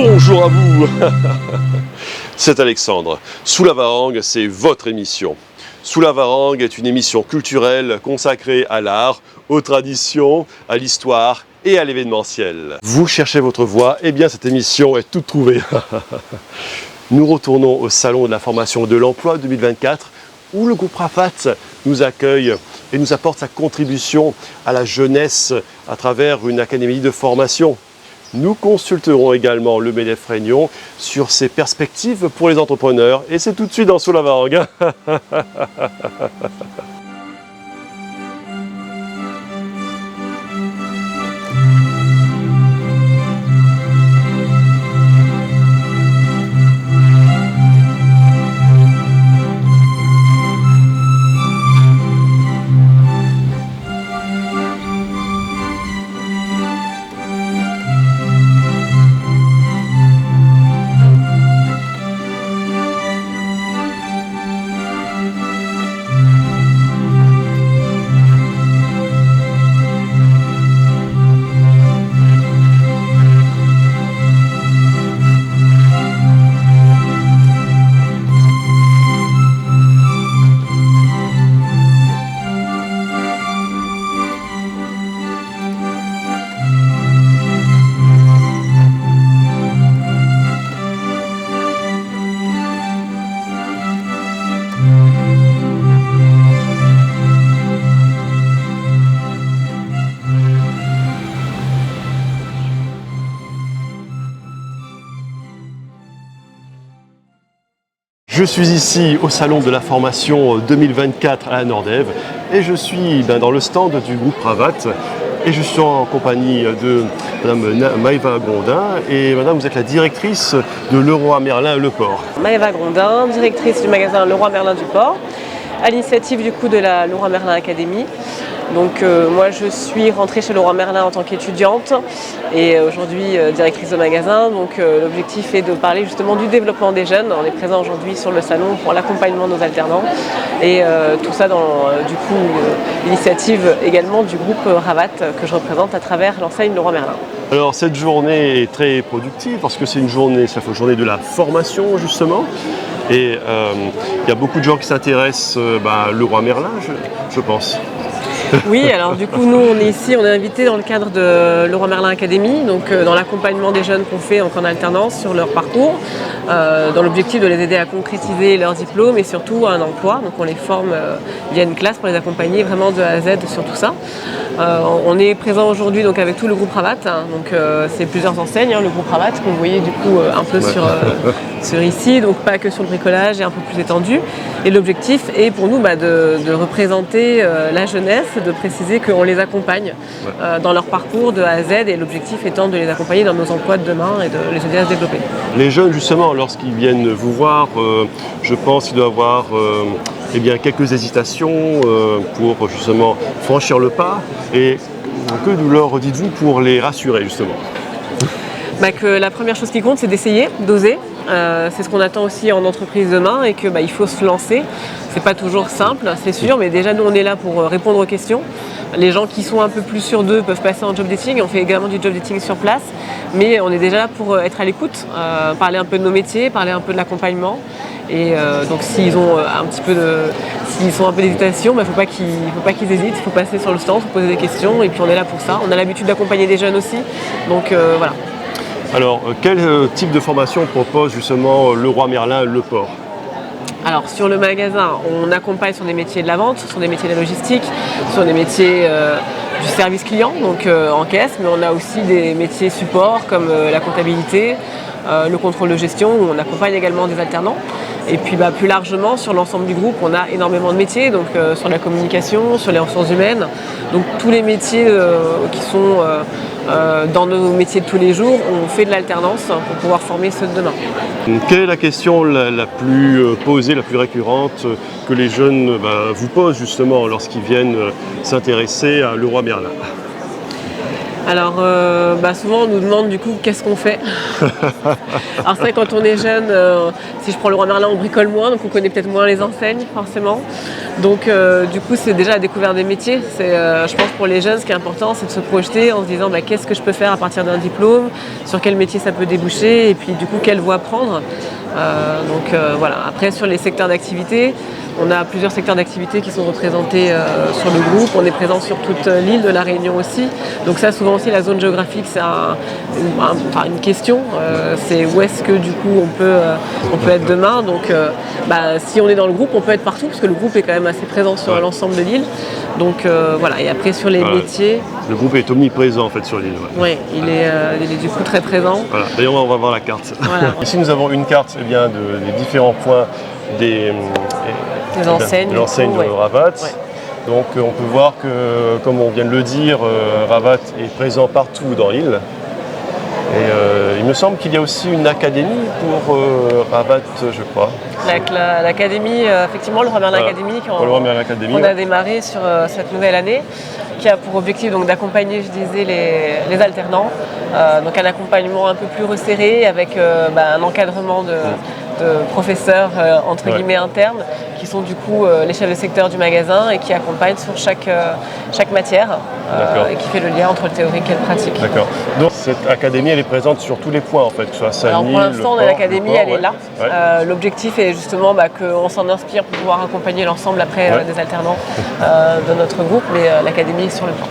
Bonjour à vous. C'est Alexandre. Sous la Varangue, c'est votre émission. Sous la Varangue est une émission culturelle consacrée à l'art, aux traditions, à l'histoire et à l'événementiel. Vous cherchez votre voie, eh bien cette émission est toute trouvée. Nous retournons au Salon de la formation de l'emploi 2024 où le groupe Rafat nous accueille et nous apporte sa contribution à la jeunesse à travers une académie de formation. Nous consulterons également le MEDEF Réunion sur ses perspectives pour les entrepreneurs et c'est tout de suite dans Sous la Varangue. Je suis ici au Salon de la formation 2024 à la Nordève et je suis dans le stand du groupe Rafat et je suis en compagnie de Madame Maëva Grondin et Madame, vous êtes la directrice de Leroy Merlin Le Port. Maëva Grondin, directrice du magasin Leroy Merlin du Port, à l'initiative du coup de la Leroy Merlin Academy. Donc moi je suis rentrée chez Leroy Merlin en tant qu'étudiante et aujourd'hui directrice de magasin. Donc l'objectif est de parler justement du développement des jeunes. On est présent aujourd'hui sur le salon pour l'accompagnement de nos alternants et tout ça dans du coup l'initiative également du groupe Rafat que je représente à travers l'enseigne Leroy Merlin. Alors cette journée est très productive parce que c'est une journée, ça fait une journée de la formation justement. Et il y a beaucoup de gens qui s'intéressent à Leroy Merlin, je pense. Oui, alors du coup nous on est ici, on est invité dans le cadre de Leroy Merlin Academy, donc dans l'accompagnement des jeunes qu'on fait en alternance sur leur parcours, dans l'objectif de les aider à concrétiser leur diplôme et surtout un emploi. Donc on les forme via une classe pour les accompagner vraiment de A à Z sur tout ça. On est présent aujourd'hui donc avec tout le groupe Rafat, donc c'est plusieurs enseignes, le groupe Rafat que vous voyez du coup un peu sur ici, donc pas que sur le bricolage et un peu plus étendu. Et l'objectif est pour nous de représenter la jeunesse, de préciser qu'on les accompagne dans leur parcours de A à Z et l'objectif étant de les accompagner dans nos emplois de demain et de les aider à se développer. Les jeunes justement lorsqu'ils viennent vous voir, je pense qu'ils doivent avoir quelques hésitations pour justement franchir le pas et que leur dites-vous pour les rassurer justement? Que la première chose qui compte c'est d'essayer, d'oser. C'est ce qu'on attend aussi en entreprise demain et que il faut se lancer. C'est pas toujours simple, c'est sûr, mais déjà nous on est là pour répondre aux questions. Les gens qui sont un peu plus sûrs d'eux peuvent passer en job dating, on fait également du job dating sur place, mais on est déjà là pour être à l'écoute, parler un peu de nos métiers, parler un peu de l'accompagnement. Et donc s'ils ont s'ils sont un peu d'hésitation, faut pas qu'ils hésitent, il faut passer sur le stand, il faut poser des questions et puis on est là pour ça. On a l'habitude d'accompagner des jeunes aussi, donc voilà. Alors, quel type de formation propose justement Leroy Merlin Le Port? Alors sur le magasin, on accompagne sur des métiers de la vente, sur des métiers de la logistique, sur des métiers du service client, donc en caisse, mais on a aussi des métiers support comme la comptabilité, le contrôle de gestion, où on accompagne également des alternants. Et puis plus largement, sur l'ensemble du groupe, on a énormément de métiers, donc sur la communication, sur les ressources humaines, donc tous les métiers qui sont dans nos métiers de tous les jours, on fait de l'alternance pour pouvoir former ceux de demain. Quelle est la question la plus posée, la plus récurrente que les jeunes vous posent justement lorsqu'ils viennent s'intéresser à Leroy Merlin? Alors souvent on nous demande du coup qu'est-ce qu'on fait. Alors c'est vrai quand on est jeune, si je prends Leroy Merlin, on bricole moins, donc on connaît peut-être moins les enseignes forcément. Donc du coup c'est déjà la découverte des métiers. Je pense pour les jeunes ce qui est important c'est de se projeter en se disant qu'est-ce que je peux faire à partir d'un diplôme, sur quel métier ça peut déboucher et puis du coup quelle voie prendre. Voilà. Après sur les secteurs d'activité, on a plusieurs secteurs d'activité qui sont représentés sur le groupe. On est présent sur toute l'île de la Réunion aussi. Donc ça, souvent aussi, la zone géographique, c'est une question. C'est où est-ce que du coup on peut être demain. Donc si on est dans le groupe, on peut être partout parce que le groupe est quand même assez présent sur l'ensemble de l'île. Donc voilà. Et après sur les métiers. Le groupe est omniprésent en fait sur l'île. Oui, il est du coup très présent. Voilà. D'ailleurs, on va voir la carte. Voilà. Ici, nous avons une carte des différents points des enseignes de Ravat. Ouais. Donc on peut voir que, comme on vient de le dire, Ravat est présent partout dans l'île. Et il me semble qu'il y a aussi une académie pour Ravat, je crois. L'académie, effectivement, le Leroy Merlin Academy, qu'on a démarré sur cette nouvelle année, qui a pour objectif d'accompagner, je disais, les alternants. Donc un accompagnement un peu plus resserré avec un encadrement de professeurs entre guillemets internes qui sont du coup les chefs de secteur du magasin et qui accompagnent sur chaque matière et qui fait le lien entre le théorique et le pratique. D'accord. Donc cette académie elle est présente sur tous les points en fait, que ce soit Saint-Denis. Alors pour l'instant on a l'académie, elle est là. Ouais. L'objectif est justement qu'on s'en inspire pour pouvoir accompagner l'ensemble après des alternants de notre groupe, mais l'académie est sur le port.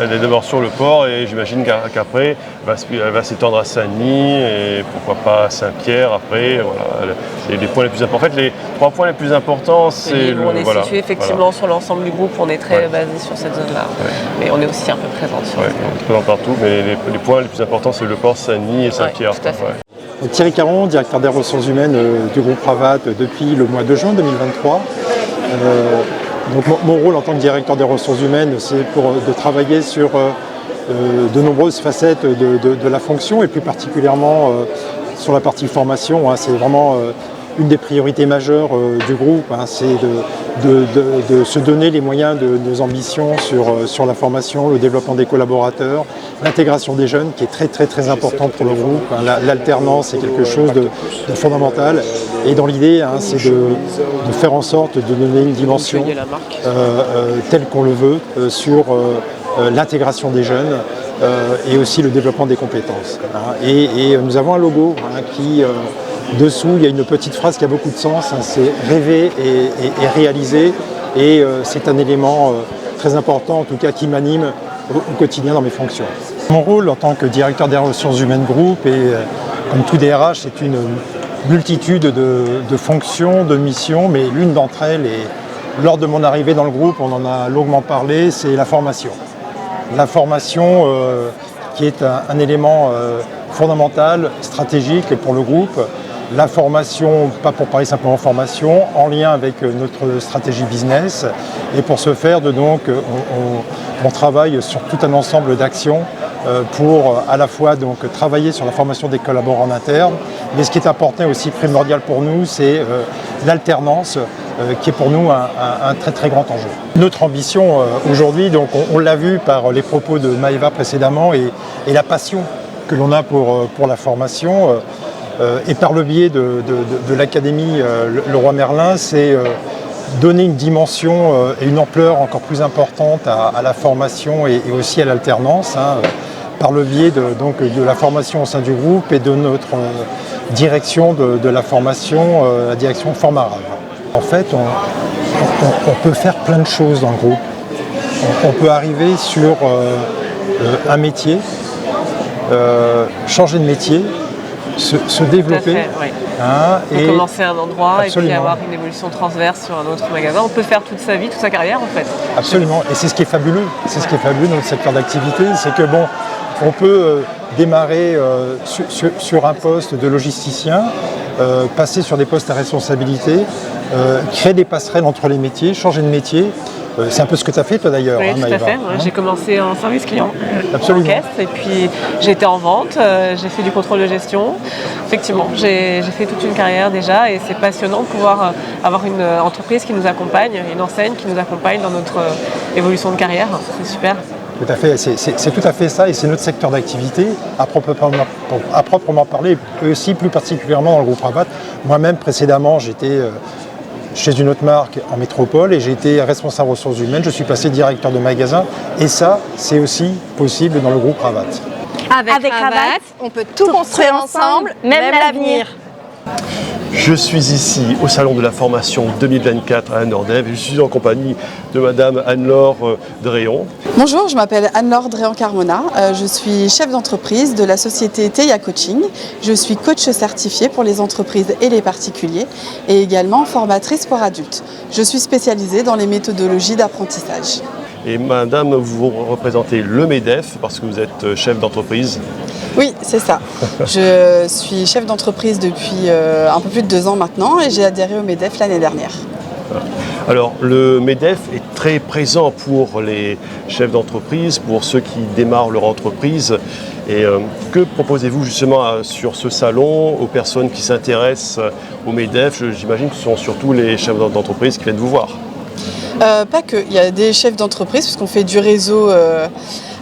Elle est d'abord sur le port et j'imagine qu'après elle va s'étendre à Saint-Denis et pourquoi pas à Saint-Pierre après. Voilà. Les points les plus importants. En fait, les 3 points les plus importants, c'est on est situé effectivement sur l'ensemble du groupe, on est très basé sur cette zone-là. Ouais. Mais on est aussi un peu présent sur on est présent partout, mais les points les plus importants, c'est le port, Saint-Denis et Saint-Pierre. Tout à fait. Thierry Caron, directeur des ressources humaines du groupe Ravat depuis le mois de juin 2023. Donc mon rôle en tant que directeur des ressources humaines, c'est de travailler sur de nombreuses facettes de la fonction et plus particulièrement sur la partie formation. C'est vraiment une des priorités majeures du groupe, c'est de se donner les moyens de nos ambitions sur la formation, le développement des collaborateurs, l'intégration des jeunes qui est très très très important pour le groupe. L'alternance est quelque chose de fondamental et dans l'idée c'est de faire en sorte de donner une dimension telle qu'on le veut sur l'intégration des jeunes et aussi le développement des compétences. Et nous avons un logo qui, dessous, il y a une petite phrase qui a beaucoup de sens, c'est rêver et réaliser. Et c'est un élément très important, en tout cas, qui m'anime au quotidien dans mes fonctions. Mon rôle en tant que directeur des ressources humaines groupe, et comme tout DRH, c'est une multitude de fonctions, de missions, mais l'une d'entre elles, et lors de mon arrivée dans le groupe, on en a longuement parlé, c'est la formation. La formation qui est un élément fondamental, stratégique pour le groupe. La formation, pas pour parler simplement formation, en lien avec notre stratégie business. Et pour ce faire, on travaille sur tout un ensemble d'actions pour à la fois travailler sur la formation des collaborateurs en interne. Mais ce qui est important et aussi primordial pour nous, c'est l'alternance, qui est pour nous un très très grand enjeu. Notre ambition aujourd'hui, on l'a vu par les propos de Maëva précédemment et la passion que l'on a pour la formation et par le biais de l'académie Leroy Merlin, c'est donner une dimension et une ampleur encore plus importante à la formation et aussi à l'alternance, par le biais de la formation au sein du groupe et de notre direction de la formation, la direction Formarav. En fait, on peut faire plein de choses dans le groupe. On peut arriver sur un métier, changer de métier, se développer. Tout à fait, oui. Et commencer à un endroit absolument. Et puis avoir une évolution transverse sur un autre magasin. On peut faire toute sa vie, toute sa carrière en fait. Absolument, et c'est ce qui est fabuleux. C'est ce qui est fabuleux dans le secteur d'activité, c'est que on peut démarrer sur un poste de logisticien, passer sur des postes à responsabilité, créer des passerelles entre les métiers, changer de métier. C'est un peu ce que tu as fait toi d'ailleurs. Oui, tout à fait. J'ai commencé en service client, absolument. En caisse, et puis j'ai été en vente, j'ai fait du contrôle de gestion. Effectivement, j'ai fait toute une carrière déjà et c'est passionnant de pouvoir avoir une entreprise qui nous accompagne, une enseigne qui nous accompagne dans notre évolution de carrière. C'est super. Tout à fait, c'est tout à fait ça et c'est notre secteur d'activité à proprement parler, et aussi plus particulièrement dans le groupe Ravat. Moi-même précédemment j'étais chez une autre marque en métropole et j'ai été responsable ressources humaines, je suis passé directeur de magasin et ça c'est aussi possible dans le groupe Ravat. Avec Ravat, on peut tout construire ensemble, même l'avenir. Je suis ici au Salon de la Formation 2024 à Anne-Nordève et je suis en compagnie de Madame Anne-Laure Dréon. Bonjour, je m'appelle Anne-Laure Dréon-Carmona, je suis chef d'entreprise de la société Teia Coaching. Je suis coach certifié pour les entreprises et les particuliers et également formatrice pour adultes. Je suis spécialisée dans les méthodologies d'apprentissage. Et Madame, vous représentez le MEDEF parce que vous êtes chef d'entreprise. Oui, c'est ça. Je suis chef d'entreprise depuis un peu plus de 2 ans maintenant et j'ai adhéré au MEDEF l'année dernière. Alors, le MEDEF est très présent pour les chefs d'entreprise, pour ceux qui démarrent leur entreprise. Et que proposez-vous justement sur ce salon aux personnes qui s'intéressent au MEDEF? J'imagine que ce sont surtout les chefs d'entreprise qui viennent vous voir. Pas que, il y a des chefs d'entreprise puisqu'on fait du réseau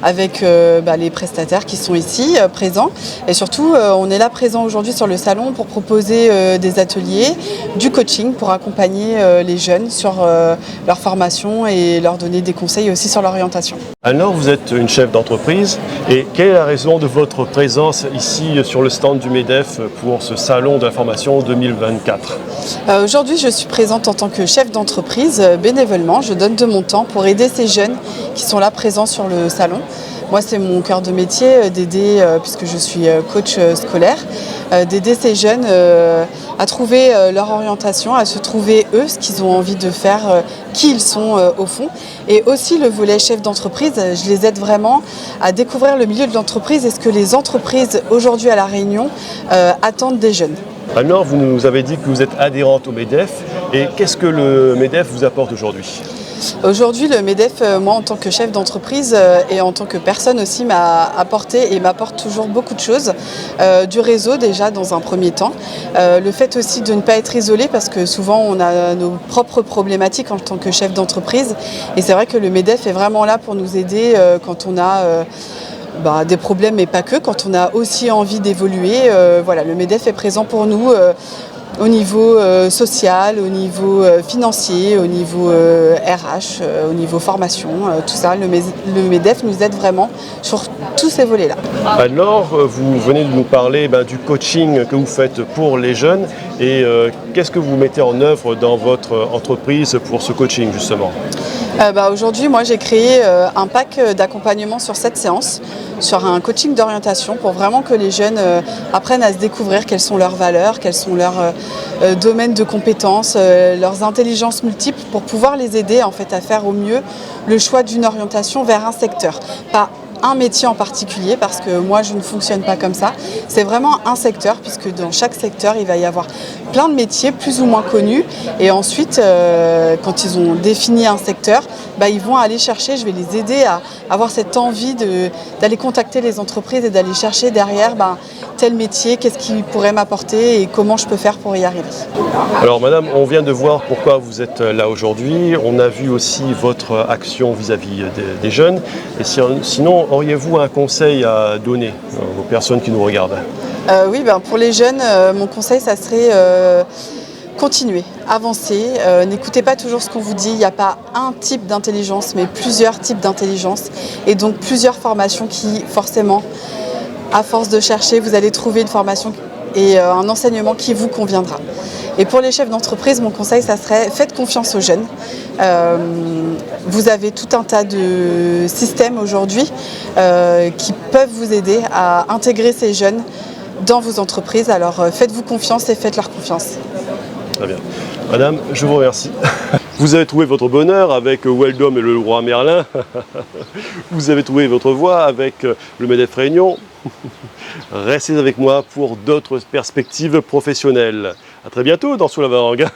avec les prestataires qui sont ici présents et surtout on est là présent aujourd'hui sur le salon pour proposer des ateliers, du coaching pour accompagner les jeunes sur leur formation et leur donner des conseils aussi sur l'orientation. Alors vous êtes une chef d'entreprise et quelle est la raison de votre présence ici sur le stand du MEDEF pour ce salon de la formation 2024? Aujourd'hui je suis présente en tant que chef d'entreprise bénévolement, je donne de mon temps pour aider ces jeunes qui sont là présents sur le salon. Moi, c'est mon cœur de métier d'aider, puisque je suis coach scolaire, d'aider ces jeunes à trouver leur orientation, à se trouver eux, ce qu'ils ont envie de faire, qui ils sont au fond. Et aussi le volet chef d'entreprise, je les aide vraiment à découvrir le milieu de l'entreprise et ce que les entreprises aujourd'hui à La Réunion attendent des jeunes. Alors, vous nous avez dit que vous êtes adhérente au MEDEF et qu'est-ce que le MEDEF vous apporte aujourd'hui? Aujourd'hui, le MEDEF, moi en tant que chef d'entreprise et en tant que personne aussi, m'a apporté et m'apporte toujours beaucoup de choses. Du réseau déjà dans un premier temps. Le fait aussi de ne pas être isolé parce que souvent on a nos propres problématiques en tant que chef d'entreprise. Et c'est vrai que le MEDEF est vraiment là pour nous aider quand on a des problèmes et pas que, quand on a aussi envie d'évoluer. Voilà, le MEDEF est présent pour nous. Au niveau social, au niveau financier, au niveau RH, au niveau formation, tout ça, le MEDEF nous aide vraiment sur tous ces volets-là. Alors, vous venez de nous parler du coaching que vous faites pour les jeunes et qu'est-ce que vous mettez en œuvre dans votre entreprise pour ce coaching justement? Aujourd'hui, moi j'ai créé un pack d'accompagnement sur 7 séances, sur un coaching d'orientation pour vraiment que les jeunes apprennent à se découvrir quelles sont leurs valeurs, quels sont leurs domaines de compétences, leurs intelligences multiples pour pouvoir les aider en fait à faire au mieux le choix d'une orientation vers un secteur. Pas un métier en particulier parce que moi je ne fonctionne pas comme ça, c'est vraiment un secteur puisque dans chaque secteur il va y avoir plein de métiers plus ou moins connus et ensuite quand ils ont défini un secteur, ils vont aller chercher, je vais les aider à avoir cette envie d'aller contacter les entreprises et d'aller chercher derrière tel métier, qu'est-ce qu'il pourrait m'apporter et comment je peux faire pour y arriver. Alors madame, on vient de voir pourquoi vous êtes là aujourd'hui, on a vu aussi votre action vis-à-vis des jeunes et sinon auriez-vous un conseil à donner aux personnes qui nous regardent? Oui, pour les jeunes, mon conseil ça serait continuer, avancer, n'écoutez pas toujours ce qu'on vous dit, il n'y a pas un type d'intelligence mais plusieurs types d'intelligence et donc plusieurs formations qui forcément, à force de chercher, vous allez trouver une formation et un enseignement qui vous conviendra. Et pour les chefs d'entreprise, mon conseil, ça serait faites confiance aux jeunes. Vous avez tout un tas de systèmes aujourd'hui qui peuvent vous aider à intégrer ces jeunes dans vos entreprises. Alors faites-vous confiance et faites-leur confiance. Très bien. Madame, je vous remercie. Vous avez trouvé votre bonheur avec Weldom et le roi Merlin. Vous avez trouvé votre voie avec le MEDEF Réunion. Restez avec moi pour d'autres perspectives professionnelles. À très bientôt dans Sous la Varangue.